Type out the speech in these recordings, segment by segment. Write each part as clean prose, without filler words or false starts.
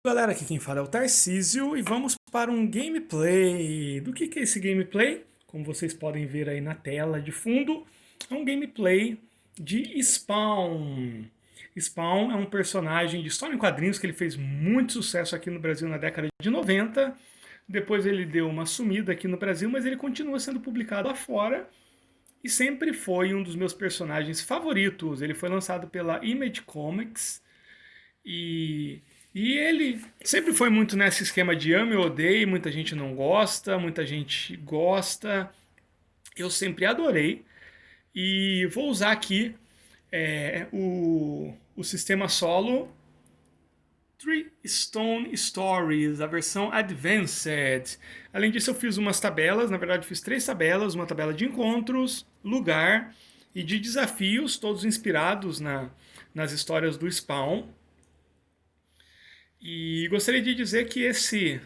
Galera, aqui quem fala é o Tarcísio e vamos para um gameplay. Do que é esse gameplay? Como vocês podem ver aí na tela de fundo, é um gameplay de Spawn. Spawn é um personagem de história em quadrinhos que ele fez muito sucesso aqui no Brasil na década de 90. Depois ele deu uma sumida aqui no Brasil, mas ele continua sendo publicado lá fora e sempre foi um dos meus personagens favoritos. Ele foi lançado pela Image Comics e, e ele sempre foi muito nesse esquema de ame ou odeie, muita gente não gosta, muita gente gosta. Eu sempre adorei. E vou usar aqui o sistema solo Three Stone Stories, a versão Advanced. Além disso, eu fiz umas tabelas, na verdade, fiz três tabelas: uma tabela de encontros, lugar e de desafios, todos inspirados nas histórias do Spawn. E gostaria de dizer que esse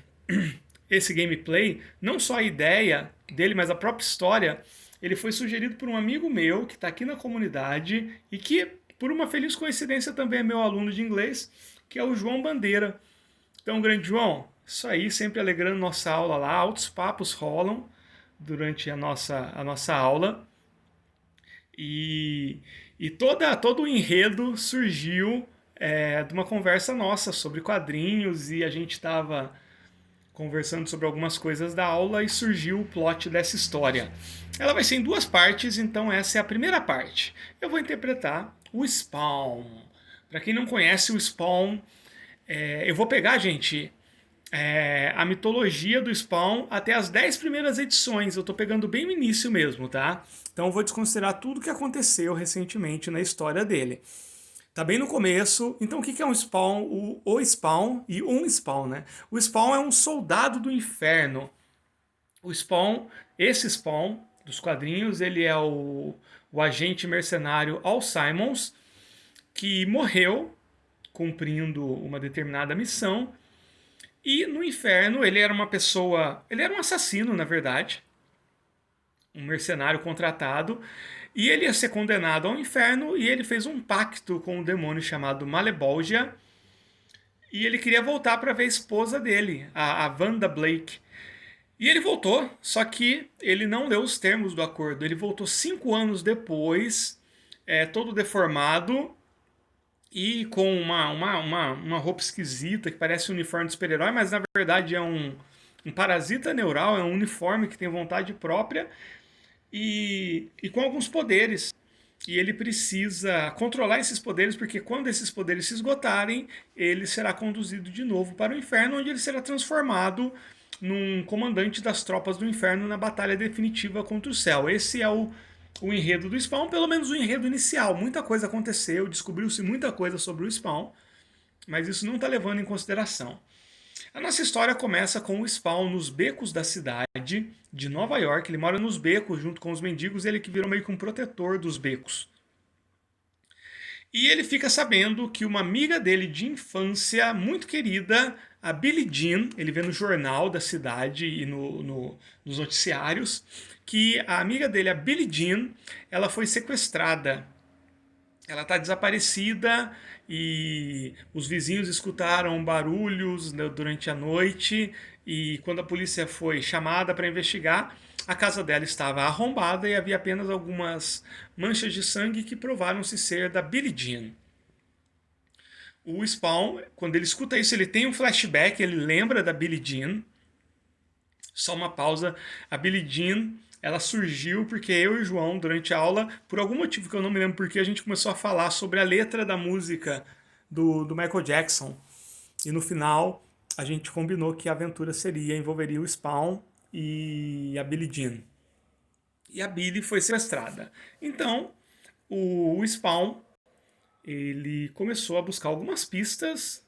gameplay, não só a ideia dele, mas a própria história, ele foi sugerido por um amigo meu que está aqui na comunidade e que, por uma feliz coincidência, também é meu aluno de inglês, que é o João Bandeira. Então, grande João, isso aí, sempre alegrando nossa aula lá, altos papos rolam durante a nossa aula. E, todo o enredo surgiu de uma conversa nossa sobre quadrinhos e a gente estava conversando sobre algumas coisas da aula e surgiu o plot dessa história. Ela vai ser em duas partes, então essa é a primeira parte. Eu vou interpretar o Spawn. Para quem não conhece o Spawn, eu vou pegar, gente, a mitologia do Spawn até as 10 primeiras edições. Eu tô pegando bem o início mesmo, tá? Então eu vou desconsiderar tudo que aconteceu recentemente na história dele. Tá bem no começo. Então o que é um Spawn? O Spawn e um Spawn, né? O Spawn é um soldado do inferno. O Spawn, esse Spawn dos quadrinhos, ele é o agente mercenário Al Simons, que morreu cumprindo uma determinada missão. E no inferno ele era uma pessoa. Ele era um assassino, na verdade. Um mercenário contratado. E ele ia ser condenado ao inferno. E ele fez um pacto com um demônio chamado Malebolgia. E ele queria voltar para ver a esposa dele, a Wanda Blake. E ele voltou, só que ele não leu os termos do acordo. Ele voltou 5 anos depois, todo deformado e com uma roupa esquisita que parece um uniforme de super-herói, mas na verdade é um parasita neural, é um uniforme que tem vontade própria e com alguns poderes. E ele precisa controlar esses poderes, porque quando esses poderes se esgotarem, ele será conduzido de novo para o inferno, onde ele será transformado num comandante das tropas do inferno na batalha definitiva contra o céu. Esse é o enredo do Spawn, pelo menos o enredo inicial. Muita coisa aconteceu, descobriu-se muita coisa sobre o Spawn, mas isso não está levando em consideração. A nossa história começa com o Spawn nos becos da cidade de Nova York. Ele mora nos becos junto com os mendigos, ele que virou meio que um protetor dos becos. E ele fica sabendo que uma amiga dele de infância, muito querida, a Billie Jean, ele vê no jornal da cidade e nos noticiários, que a amiga dele, a Billie Jean, ela foi sequestrada. Ela está desaparecida e os vizinhos escutaram barulhos, né, durante a noite, e quando a polícia foi chamada para investigar, a casa dela estava arrombada e havia apenas algumas manchas de sangue que provaram-se ser da Billie Jean. O Spawn, quando ele escuta isso, ele tem um flashback, ele lembra da Billie Jean. Só uma pausa. A Billie Jean, ela surgiu porque eu e o João, durante a aula, por algum motivo que eu não me lembro porque, a gente começou a falar sobre a letra da música do Michael Jackson. E no final, a gente combinou que a aventura envolveria o Spawn e a Billie Jean. E a Billie foi sequestrada. Então, o Spawn, ele começou a buscar algumas pistas.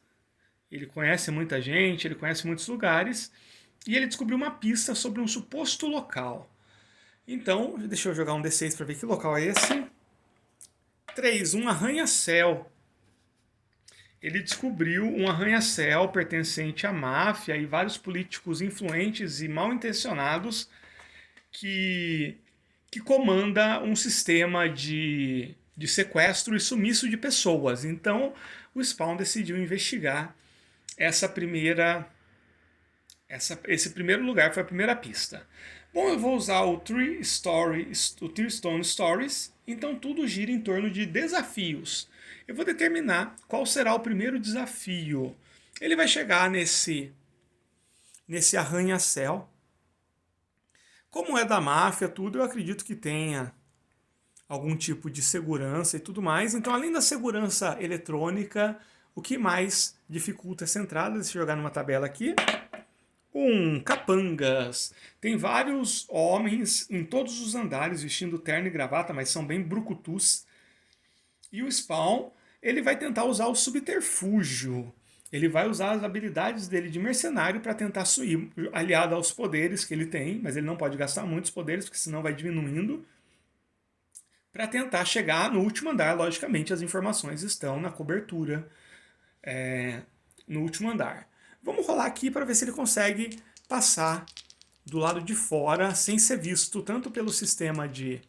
Ele conhece muita gente, ele conhece muitos lugares. E ele descobriu uma pista sobre um suposto local. Então, deixa eu jogar um D6 para ver que local é esse. 3, um arranha-céu. Ele descobriu um arranha-céu pertencente à máfia e vários políticos influentes e mal intencionados que comanda um sistema de sequestro e sumiço de pessoas. Então, o Spawn decidiu investigar essa primeira esse primeiro lugar foi a primeira pista. Bom, eu vou usar o Three Stone Stories, então tudo gira em torno de desafios. Eu vou determinar qual será o primeiro desafio. Ele vai chegar nesse arranha-céu. Como é da máfia, tudo, eu acredito que tenha algum tipo de segurança e tudo mais. Então, além da segurança eletrônica, o que mais dificulta essa entrada? Deixa eu jogar numa tabela aqui. Capangas. Tem vários homens em todos os andares vestindo terno e gravata, mas são bem brucutus. E o Spawn, ele vai tentar usar o subterfúgio. Ele vai usar as habilidades dele de mercenário para tentar suir, aliado aos poderes que ele tem, mas ele não pode gastar muitos poderes, porque senão vai diminuindo, para tentar chegar no último andar. Logicamente, as informações estão na cobertura, no último andar. Vamos rolar aqui para ver se ele consegue passar do lado de fora sem ser visto tanto pelo sistema de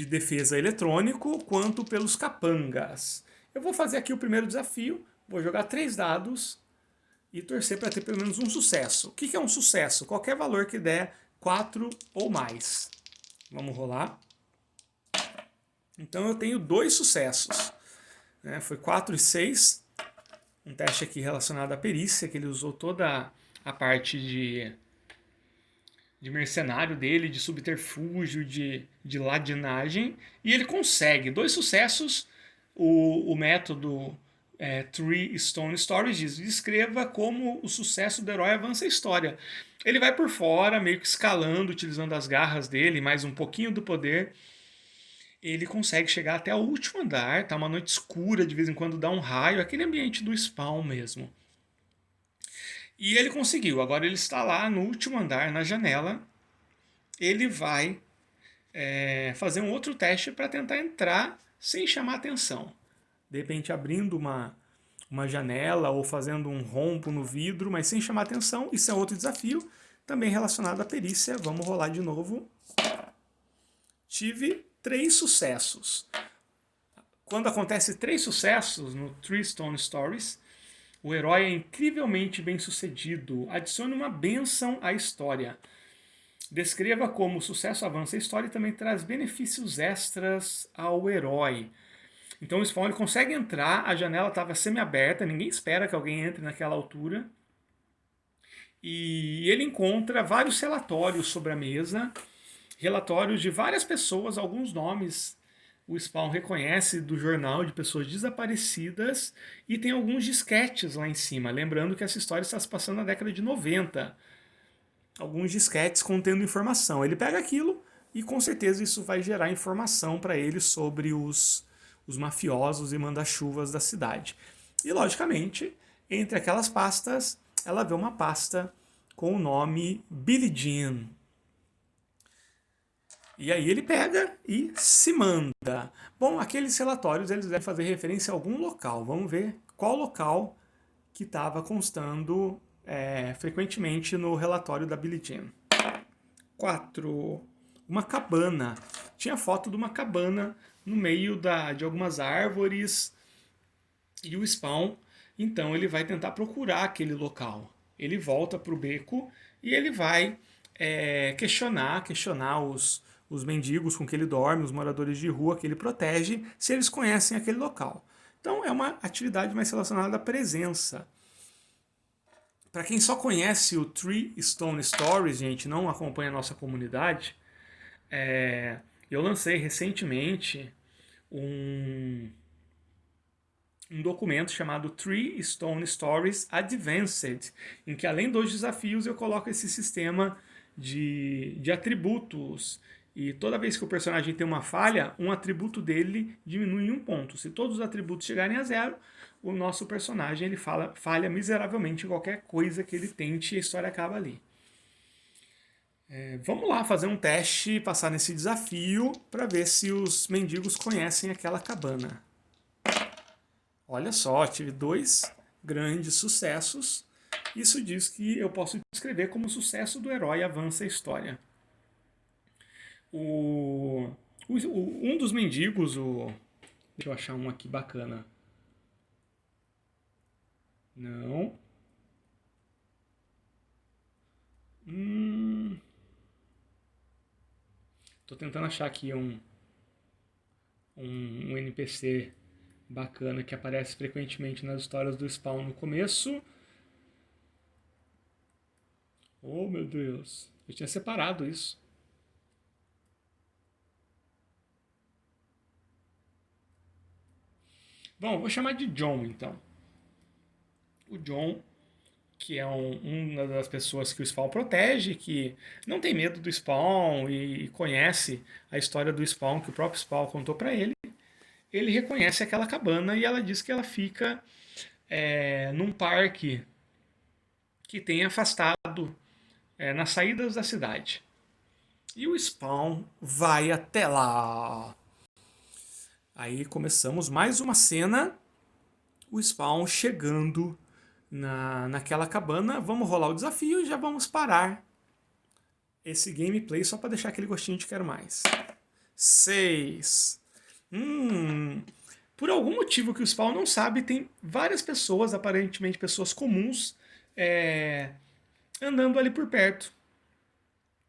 defesa eletrônico quanto pelos capangas. Eu vou fazer aqui o primeiro desafio, vou jogar 3 dados e torcer para ter pelo menos um sucesso. O que é um sucesso? Qualquer valor que der 4 ou mais. Vamos rolar. Então eu tenho 2 sucessos. Foi 4 e 6. Um teste aqui relacionado à perícia, que ele usou toda a parte de mercenário dele, de subterfúgio, de ladinagem, e ele consegue 2 sucessos. O método Three Stone Stories diz: descreva como o sucesso do herói avança a história. Ele vai por fora, meio que escalando, utilizando as garras dele, mais um pouquinho do poder. Ele consegue chegar até o último andar, tá uma noite escura, de vez em quando dá um raio, aquele ambiente do Spawn mesmo. E ele conseguiu, agora ele está lá no último andar, na janela. Ele vai fazer um outro teste para tentar entrar sem chamar atenção. De repente abrindo uma janela ou fazendo um rombo no vidro, mas sem chamar atenção. Isso é outro desafio, também relacionado à perícia. Vamos rolar de novo. Tive 3 sucessos. Quando acontece 3 sucessos no Three Stone Stories, o herói é incrivelmente bem sucedido. Adicione uma bênção à história. Descreva como o sucesso avança a história e também traz benefícios extras ao herói. Então o Spawn ele consegue entrar, a janela estava semi-aberta, ninguém espera que alguém entre naquela altura. E ele encontra vários relatórios sobre a mesa, relatórios de várias pessoas, alguns nomes o Spawn reconhece do jornal de pessoas desaparecidas, e tem alguns disquetes lá em cima, lembrando que essa história está se passando na década de 90. Alguns disquetes contendo informação. Ele pega aquilo e com certeza isso vai gerar informação para ele sobre os mafiosos e manda-chuvas da cidade. E logicamente, entre aquelas pastas, ela vê uma pasta com o nome Billie Jean. E aí ele pega e se manda. Bom, aqueles relatórios eles devem fazer referência a algum local. Vamos ver qual local que estava constando frequentemente no relatório da Billie Jean. 4. Uma cabana. Tinha foto de uma cabana no meio de algumas árvores. E o Spawn, então, ele vai tentar procurar aquele local. Ele volta para o beco e ele vai questionar os mendigos com que ele dorme, os moradores de rua que ele protege, se eles conhecem aquele local. Então é uma atividade mais relacionada à presença. Para quem só conhece o Three Stone Stories, gente, não acompanha a nossa comunidade, eu lancei recentemente um documento chamado Three Stone Stories Advanced, em que além dos desafios eu coloco esse sistema de atributos. E toda vez que o personagem tem uma falha, um atributo dele diminui em 1 ponto. Se todos os atributos chegarem a 0, o nosso personagem ele falha miseravelmente em qualquer coisa que ele tente e a história acaba ali. Vamos lá fazer um teste, passar nesse desafio para ver se os mendigos conhecem aquela cabana. Olha só, tive 2 grandes sucessos. Isso diz que eu posso descrever como o sucesso do herói avança a história. Um dos mendigos, deixa eu achar um aqui bacana. Não. Hum, tô tentando achar aqui um NPC bacana que aparece frequentemente nas histórias do Spawn no começo. Oh, meu Deus. Eu tinha separado isso. Bom, vou chamar de John então. O John, que é uma das pessoas que o Spawn protege, que não tem medo do Spawn e conhece a história do Spawn que o próprio Spawn contou para ele. Ele reconhece aquela cabana e ela diz que ela fica num parque que tem afastado nas saídas da cidade. E o Spawn vai até lá. Aí começamos mais uma cena. O Spawn chegando naquela cabana. Vamos rolar o desafio e já vamos parar esse gameplay só para deixar aquele gostinho de quero mais. 6. Por algum motivo que o Spawn não sabe, tem várias pessoas, aparentemente pessoas comuns, andando ali por perto.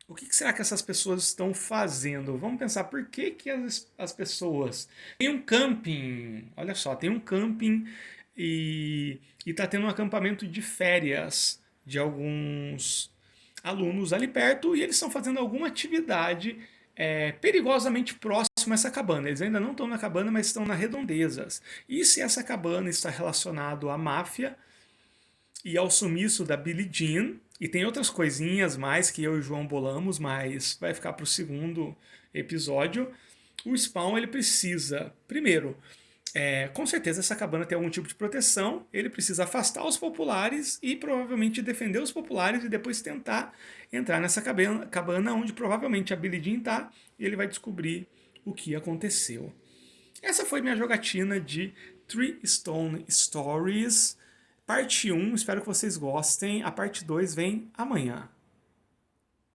O que será que essas pessoas estão fazendo? Vamos pensar por que as pessoas. Tem um camping, olha só, tem um camping e está tendo um acampamento de férias de alguns alunos ali perto e eles estão fazendo alguma atividade perigosamente próxima a essa cabana. Eles ainda não estão na cabana, mas estão nas redondezas. E se essa cabana está relacionada à máfia e ao sumiço da Billie Jean, e tem outras coisinhas mais que eu e o João bolamos, mas vai ficar para o segundo episódio. O Spawn ele precisa, primeiro, com certeza essa cabana tem algum tipo de proteção, ele precisa afastar os populares e provavelmente defender os populares e depois tentar entrar nessa cabana onde provavelmente a Billie Jean está e ele vai descobrir o que aconteceu. Essa foi minha jogatina de Three Stone Stories. Parte 1, espero que vocês gostem. A parte 2 vem amanhã.